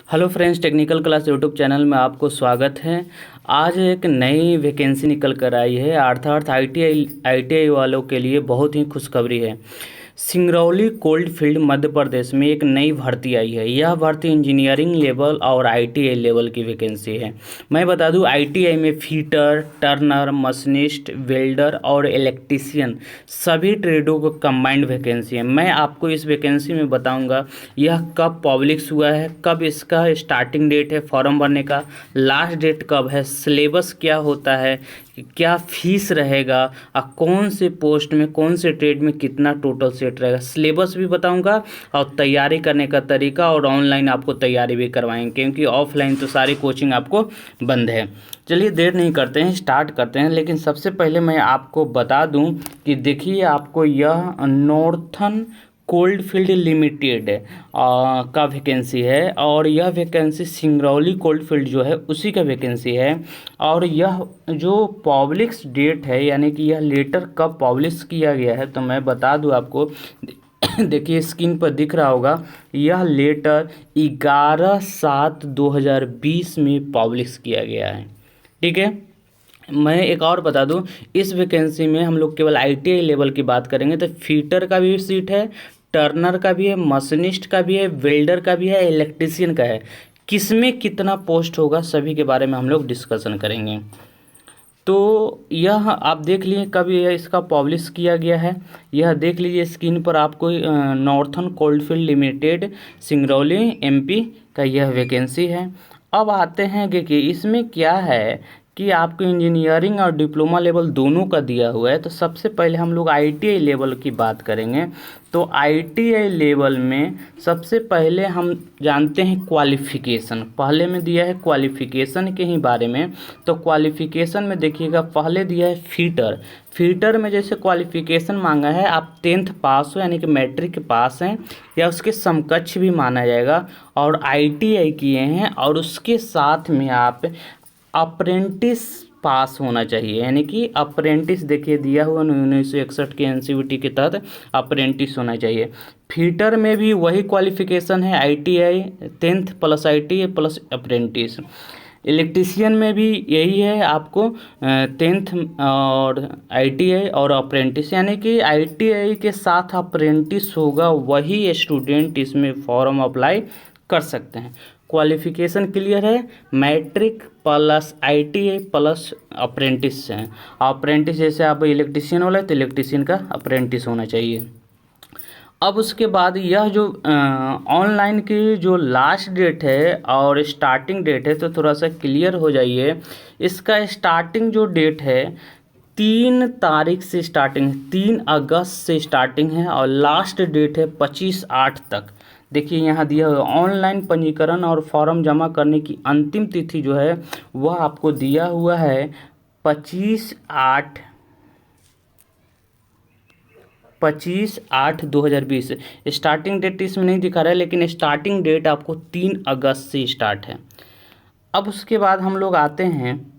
Hello friends, technical class YouTube channel में आपको स्वागत है। आज एक नई वैकेंसी निकल कर आई है अर्थात आईटीआई वालों के लिए बहुत ही खुशखबरी है। सिंगरौली कोल्ड फील्ड मध्य प्रदेश में एक नई भर्ती आई है। यह भर्ती इंजीनियरिंग लेवल और आईटीआई लेवल की वैकेंसी है। मैं बता दूं, आईटीआई में फिटर, टर्नर, मशीनिस्ट, वेल्डर और इलेक्ट्रीशियन सभी ट्रेडों को कंबाइंड वैकेंसी है। मैं आपको इस वैकेंसी में बताऊंगा यह कब पब्लिश हुआ है, कब इसका स्टार्टिंग डेट है फॉर्म भरने का, लास्ट डेट कब है, सिलेबस क्या होता है, क्या फीस रहेगा और कौन से पोस्ट में कौन से ट्रेड में कितना टोटल सेट रहेगा। सिलेबस भी बताऊंगा और तैयारी करने का तरीका, और ऑनलाइन आपको तैयारी भी करवाएंगे क्योंकि ऑफलाइन तो सारी कोचिंग आपको बंद है। चलिए देर नहीं करते हैं, स्टार्ट करते हैं। लेकिन सबसे पहले मैं आपको बता दूं कि देखिए, आपको यह नॉर्थन कोल्ड फील्ड लिमिटेड का वैकेंसी है और यह वैकेंसी सिंगरौली कोल्ड फील्ड जो है उसी का वैकेंसी है। और यह जो पब्लिश डेट है, यानी कि यह लेटर कब पब्लिश किया गया है, तो मैं बता दूं आपको। देखिए स्क्रीन पर दिख रहा होगा, यह लेटर 11/7/2020 में पब्लिश किया गया है। ठीक है। मैं एक और बता दूं, इस वैकेंसी में हम लोग केवल आईटीआई लेवल की बात करेंगे तो फीटर का भी सीट है, टर्नर का भी है, मशीनिस्ट का भी है, वेल्डर का भी है, इलेक्ट्रीशियन का है। किसमें कितना पोस्ट होगा सभी के बारे में हम लोग डिस्कशन करेंगे। तो यह आप देख लीजिए कब यह इसका पब्लिश किया गया है। यह देख लीजिए स्क्रीन पर आपको northern coalfield limited Singrauli MP का यह वैकेंसी है। अब आते हैं कि इसमें क्या है कि आपको इंजीनियरिंग और डिप्लोमा लेवल दोनों का दिया हुआ है। तो सबसे पहले हम लोग आईटीआई लेवल की बात करेंगे। तो आईटीआई लेवल में सबसे पहले हम जानते हैं क्वालिफ़िकेशन। पहले में दिया है क्वालिफ़िकेशन के ही बारे में। तो क्वालिफ़िकेशन में देखिएगा, पहले दिया है फीटर। फीटर में जैसे क्वालिफ़िकेशन मांगा है, आप 10th पास हो यानी कि मैट्रिक के पास हैं या उसके समकक्ष भी माना जाएगा, और आईटीआई किए हैं, और उसके साथ में आप अप्रेंटिस पास होना चाहिए। यानी कि अप्रेंटिस देखिए दिया हुआ 1961 के एनसीईआरटी के तहत अप्रेंटिस होना चाहिए। फीटर में भी वही क्वालिफिकेशन है, ITI 10th plus ITI plus apprentice. Electrician में भी यही है, आपको 10th और आईटीआई और अप्रेंटिस, यानी कि आईटीआई के साथ अप्रेंटिस होगा, वही स्टूडेंट इसमें फॉर्म अप्लाई कर सकते हैं। क्वालिफिकेशन क्लियर है, matric plus ITI plus apprentice है। अप्रेंटिस जैसे आप इलेक्ट्रीशियन वाला है तो इलेक्ट्रीशियन का अप्रेंटिस होना चाहिए। अब उसके बाद यह जो ऑनलाइन की जो लास्ट डेट है और स्टार्टिंग डेट है, तो थोड़ा सा क्लियर हो जाइए। इसका स्टार्टिंग जो डेट है 3 तारीख से स्टार्टिंग, 3 अगस्त से स्टार्टिंग है, और लास्ट डेट है 25/8 तक। देखिए यहाँ दिया हुआ ऑनलाइन पंजीकरण और फॉर्म जमा करने की अंतिम तिथि जो है वह आपको दिया हुआ है 25/8/2020। स्टार्टिंग डेट इसमें नहीं दिखा रहा है, लेकिन स्टार्टिंग डेट आपको 3 अगस्त से स्टार्ट है। अब उसके बाद हम लोग आते हैं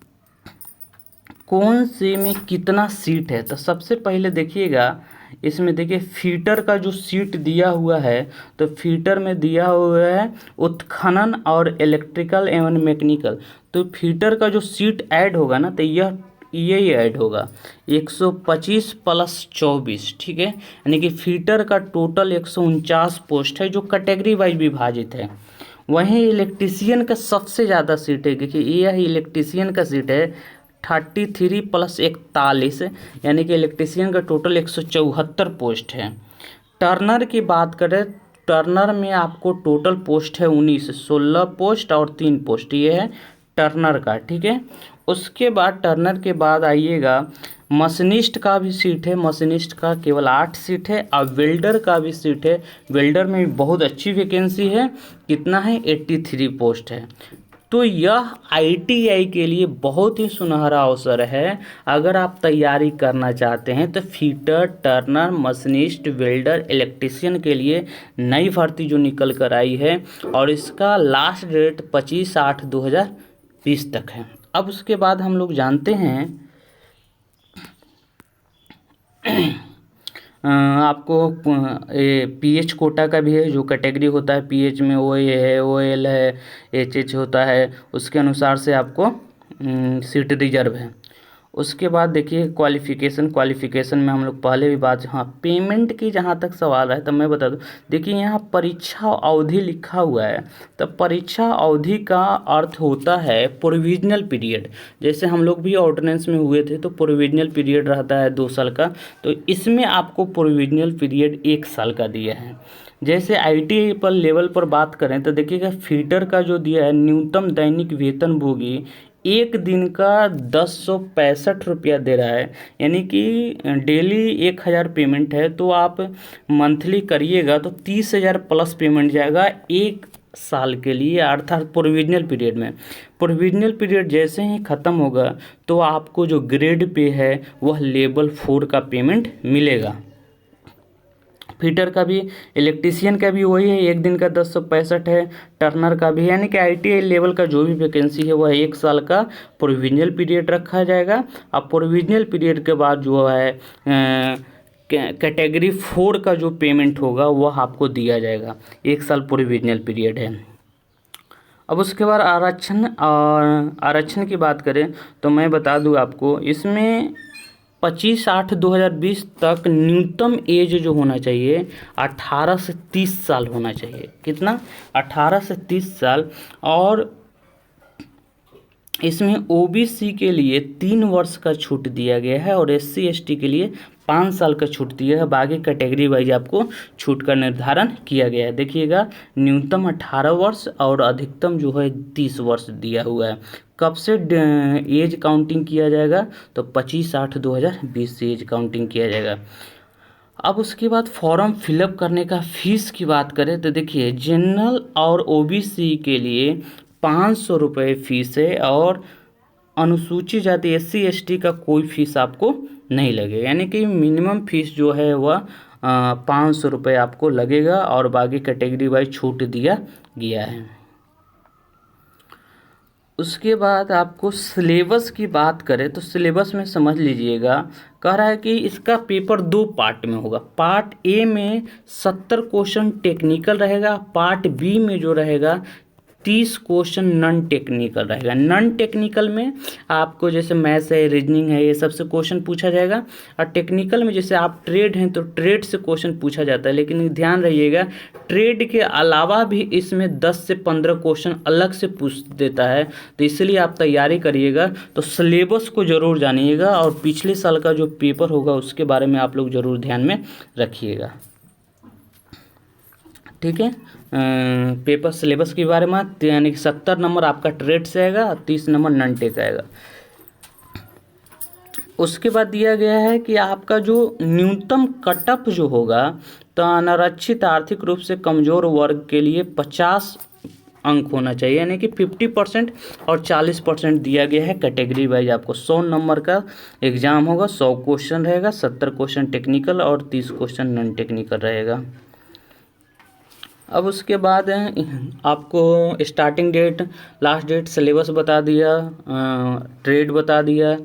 कौन से में कितना सीट है। तो सबसे पहले देखिएगा, इसमें देखिए फीटर का जो सीट दिया हुआ है, तो फीटर में दिया हुआ है उत्खनन और इलेक्ट्रिकल एवं मैकेनिकल। तो फीटर का जो सीट ऐड होगा ना, तो यही ऐड होगा 125 + 24। ठीक है, यानी कि फीटर का टोटल 149 पोस्ट है जो कैटेगरी वाइज विभाजित है। वहीं इलेक्ट्रीशियन का सबसे ज़्यादा सीट है। देखिए यह इलेक्ट्रीशियन का सीट है 33 + 41, यानी कि इलेक्ट्रीशियन का टोटल 174 पोस्ट है। टर्नर की बात करें, टर्नर में आपको टोटल पोस्ट है 19, 16 पोस्ट और 3 पोस्ट, ये है टर्नर का। ठीक है। उसके बाद टर्नर के बाद आइएगा, मशीनिस्ट का भी सीट है, मशीनिस्ट का केवल 8 सीट है, और वेल्डर का भी सीट है। वेल्डर में भी बहुत अच्छी वैकेंसी है, कितना है 83 पोस्ट है। तो यह आईटीआई के लिए बहुत ही सुनहरा अवसर है। अगर आप तैयारी करना चाहते हैं तो fitter, Turner, machinist, welder, electrician के लिए नई भर्ती जो निकल कर आई है, और इसका लास्ट डेट 25/8/2020 तक है। अब उसके बाद हम लोग जानते हैं आपको पीएच कोटा का भी है, जो कैटेगरी होता है पीएच में ओ ए है, ओ एल है, एच होता है, उसके अनुसार से आपको सीट रिजर्व है। उसके बाद देखिए क्वालिफ़िकेशन में हम लोग पहले भी बात, हाँ पेमेंट की जहाँ तक सवाल है तो मैं बता दूँ, देखिए यहाँ परीक्षा अवधि लिखा हुआ है, तो परीक्षा अवधि का अर्थ होता है प्रोविजनल पीरियड। जैसे हम लोग भी ऑर्डिनेंस में हुए थे तो प्रोविजनल पीरियड रहता है 2 साल का, तो इसमें आपको प्रोविजनल पीरियड 1 साल का दिया है। जैसे आईटीआई पर लेवल पर बात करें तो देखिएगा फीटर का जो दिया है, न्यूनतम दैनिक वेतनभोगी एक दिन का 1065 रुपया दे रहा है, यानी कि डेली 1000 पेमेंट है, तो आप मंथली करिएगा तो 30,000 प्लस पेमेंट जाएगा 1 साल के लिए, अर्थात प्रोविजनल पीरियड में। प्रोविजनल पीरियड जैसे ही ख़त्म होगा तो आपको जो ग्रेड पे है वह लेवल 4 का पेमेंट मिलेगा। फिटर का भी, इलेक्ट्रीशियन का भी वही है, एक दिन का 1065 है। टर्नर का भी, यानी कि आईटीआई लेवल का जो भी वैकेंसी है वह 1 साल का प्रोविजनल पीरियड रखा जाएगा। अब प्रोविजनल पीरियड के बाद जो है कैटेगरी 4 का जो पेमेंट होगा वह आपको दिया जाएगा। 1 साल प्रोविजनल पीरियड है। अब उसके बाद आरक्षण की बात करें तो मैं बता दूं आपको, इसमें 25/8/2020 तक न्यूनतम एज जो होना चाहिए 18 से 30 साल होना चाहिए। कितना? 18 से 30 साल। और इसमें ओबीसी के लिए 3 वर्ष का छूट दिया गया है और SC ST के लिए 5 साल का छूट दिया है। बाकी कैटेगरी वाइज आपको छूट का निर्धारण किया गया है। देखिएगा न्यूनतम 18 वर्ष और अधिकतम जो है 30 वर्ष दिया हुआ है। कब से एज काउंटिंग किया जाएगा? तो 25/8/2020 से एज काउंटिंग किया जाएगा। अब उसके बाद फॉर्म फिलअप करने का फीस की बात करें तो देखिए जनरल और ओबीसी के लिए 500 रुपये फीस है और अनुसूचित जाति SC ST का कोई फीस आपको नहीं लगेगा, यानी कि मिनिमम फीस जो है वह 500 रुपये आपको लगेगा और बाकी कैटेगरी वाइज छूट दिया गया है। उसके बाद आपको सिलेबस की बात करें तो सिलेबस में समझ लीजिएगा, कह रहा है कि इसका पेपर 2 पार्ट में होगा। पार्ट ए में 70 क्वेश्चन टेक्निकल रहेगा, पार्ट बी में जो रहेगा 30 क्वेश्चन नॉन टेक्निकल रहेगा। नॉन टेक्निकल में आपको जैसे मैथ्स है, रीजनिंग है, ये सबसे क्वेश्चन पूछा जाएगा। और टेक्निकल में जैसे आप ट्रेड हैं तो ट्रेड से क्वेश्चन पूछा जाता है, लेकिन ध्यान रहिएगा ट्रेड के अलावा भी इसमें 10 से 15 क्वेश्चन अलग से पूछ देता है, तो इसलिए आप तैयारी करिएगा। तो सिलेबस को ज़रूर जानिएगा और पिछले साल का जो पेपर होगा उसके बारे में आप लोग ज़रूर ध्यान में रखिएगा। ठीक है, पेपर सिलेबस के बारे में, यानी कि 70 नंबर आपका ट्रेड से आएगा, 30 नंबर नॉन टेक आएगा। उसके बाद दिया गया है कि आपका जो न्यूनतम कटअप जो होगा, तो अनारक्षित आर्थिक रूप से कमज़ोर वर्ग के लिए 50 अंक होना चाहिए, यानी कि 50% और 40% दिया गया है कैटेगरी वाइज। आपको 100 नंबर का एग्ज़ाम होगा, 100 क्वेश्चन रहेगा, 70 क्वेश्चन टेक्निकल और 30 क्वेश्चन नॉन टेक्निकल रहेगा। अब उसके बाद आपको starting date, last date, syllabus बता दिया, ट्रेड बता दिया,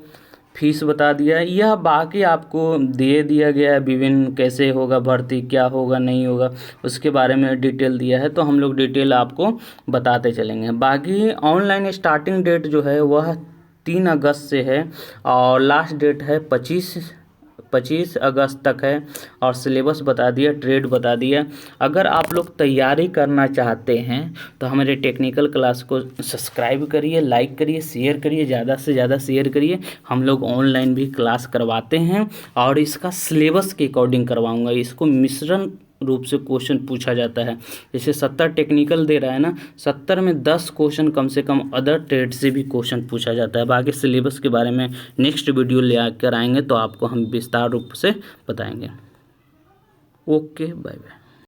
फीस बता दिया। यह बाकी आपको दे दिया गया है, विभिन्न कैसे होगा भर्ती, क्या होगा नहीं होगा, उसके बारे में डिटेल दिया है, तो हम लोग डिटेल आपको बताते चलेंगे। बाकी ऑनलाइन स्टार्टिंग डेट जो है वह 3 अगस्त से है और लास्ट डेट है 25 अगस्त तक है। और सिलेबस बता दिया, ट्रेड बता दिया। अगर आप लोग तैयारी करना चाहते हैं तो हमारे टेक्निकल क्लास को सब्सक्राइब करिए, लाइक करिए, शेयर करिए, ज़्यादा से ज़्यादा शेयर करिए। हम लोग ऑनलाइन भी क्लास करवाते हैं और इसका सिलेबस के अकॉर्डिंग करवाऊँगा। इसको मिश्रण रूप से क्वेश्चन पूछा जाता है। जैसे 70 टेक्निकल दे रहा है ना, 70 में 10 क्वेश्चन कम से कम अदर ट्रेड से भी क्वेश्चन पूछा जाता है। बाकी सिलेबस के बारे में नेक्स्ट वीडियो ले आकर आएंगे तो आपको हम विस्तार रूप से बताएंगे। Okay, bye bye.